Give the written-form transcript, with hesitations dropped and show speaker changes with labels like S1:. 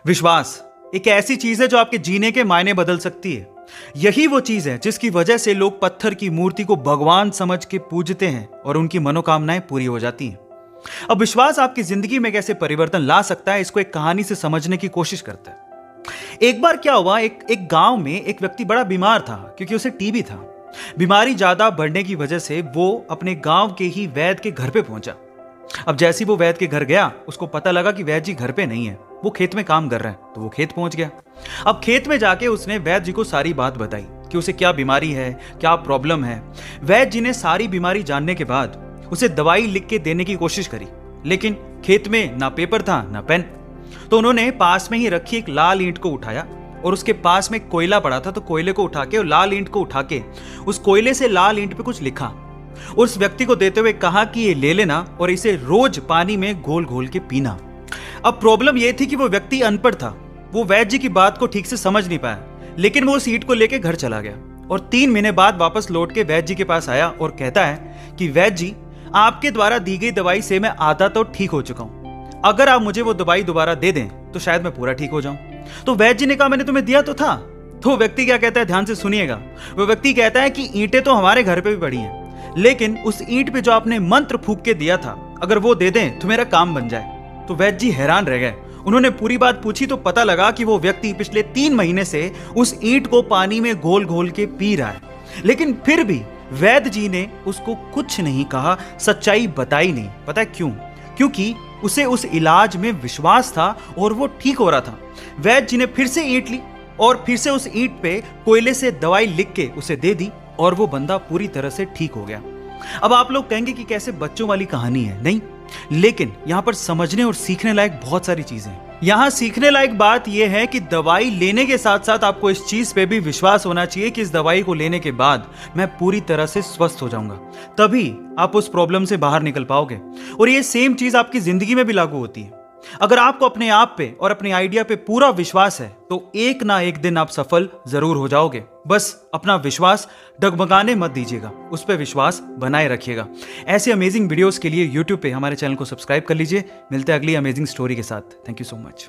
S1: विश्वास एक ऐसी चीज है जो आपके जीने के मायने बदल सकती है। यही वो चीज है जिसकी वजह से लोग पत्थर की मूर्ति को भगवान समझ के पूजते हैं और उनकी मनोकामनाएं पूरी हो जाती हैं। अब विश्वास आपकी जिंदगी में कैसे परिवर्तन ला सकता है, इसको एक कहानी से समझने की कोशिश करते हैं। एक बार क्या हुआ, एक गांव में एक व्यक्ति बड़ा बीमार था क्योंकि उसे टीबी था। बीमारी ज्यादा बढ़ने की वजह से वो अपने गांव के ही वैद्य के घर पे पहुंचा। अब जैसे ही वो वैद्य के घर गया, उसको पता लगा कि वैद्य जी घर पे नहीं है, वो खेत में काम कर रहे हैं। तो वो खेत पहुंच गया। अब खेत में जाके उसने वैद्य जी को सारी बात बताई कि उसे क्या बीमारी है, क्या प्रॉब्लम है। वैद्य जी ने सारी बीमारी जानने के बाद उसे दवाई लिख के देने की कोशिश करी, लेकिन खेत में ना पेपर था ना पेन। तो उन्होंने पास में ही रखी एक लाल ईंट को उठाया और उसके पास में कोयला पड़ा था, तो कोयले को उठा के और लाल ईंट को उठा के उस कोयले से लाल ईंट पे कुछ लिखा। उस व्यक्ति को देते हुए कहा कि ये ले लेना और इसे रोज पानी में घोल घोल के पीना। अब प्रॉब्लम यह थी कि वो व्यक्ति अनपढ़ था, वो वैद्य जी की बात को ठीक से समझ नहीं पाया, लेकिन वो उस ईंट को लेके घर चला गया और 3 महीने बाद वापस लौट के वैद्य जी के पास आया और कहता है कि वैद्य जी, आपके द्वारा दी गई दवाई से मैं आधा तो ठीक हो चुका हूं। अगर आप मुझे वो दवाई दोबारा दे दें तो शायद मैं पूरा ठीक हो जाऊं। तो वैद्य जी ने कहा, मैंने तुम्हें दिया तो था। तो व्यक्ति क्या कहता है, ध्यान से सुनिएगा। वो व्यक्ति कहता है कि ईंटें तो हमारे घर पे भी पड़ी हैं, लेकिन उस ईंट पे जो आपने मंत्र फूंक के दिया था, अगर वो दे दें तो मेरा काम बन जाए। तो वैद्य जी हैरान रह गए। उन्होंने पूरी बात पूछी तो पता लगा कि वो व्यक्ति पिछले 3 महीने से उस ईंट को पानी में घोल घोल के पी रहा है, लेकिन फिर भी वैद्य जी ने उसको कुछ नहीं कहा, सच्चाई बताई नहीं। पता है क्यों? क्योंकि उसे उस इलाज में विश्वास था और वो ठीक हो रहा था। वैद्य जी ने फिर से ईंट ली और फिर से उस ईंट पे कोयले से दवाई लिख के उसे दे दी और वो बंदा पूरी तरह से ठीक हो गया। अब आप लोग कहेंगे कि कैसे बच्चों वाली कहानी है, नहीं, लेकिन यहां पर समझने और सीखने लायक बहुत सारी चीजें हैं। यहां सीखने लायक बात यह है कि दवाई लेने के साथ साथ आपको इस चीज पे भी विश्वास होना चाहिए कि इस दवाई को लेने के बाद मैं पूरी तरह से स्वस्थ हो जाऊंगा, तभी आप उस प्रॉब्लम से बाहर निकल पाओगे। और ये सेम चीज आपकी जिंदगी में भी लागू होती है। अगर आपको अपने आप पे और अपने आइडिया पे पूरा विश्वास है तो एक ना एक दिन आप सफल जरूर हो जाओगे। बस अपना विश्वास डगमगाने मत दीजिएगा, उस पर विश्वास बनाए रखिएगा। ऐसे अमेजिंग वीडियोस के लिए YouTube पे हमारे चैनल को सब्सक्राइब कर लीजिए। मिलते हैं अगली अमेजिंग स्टोरी के साथ। Thank you so much.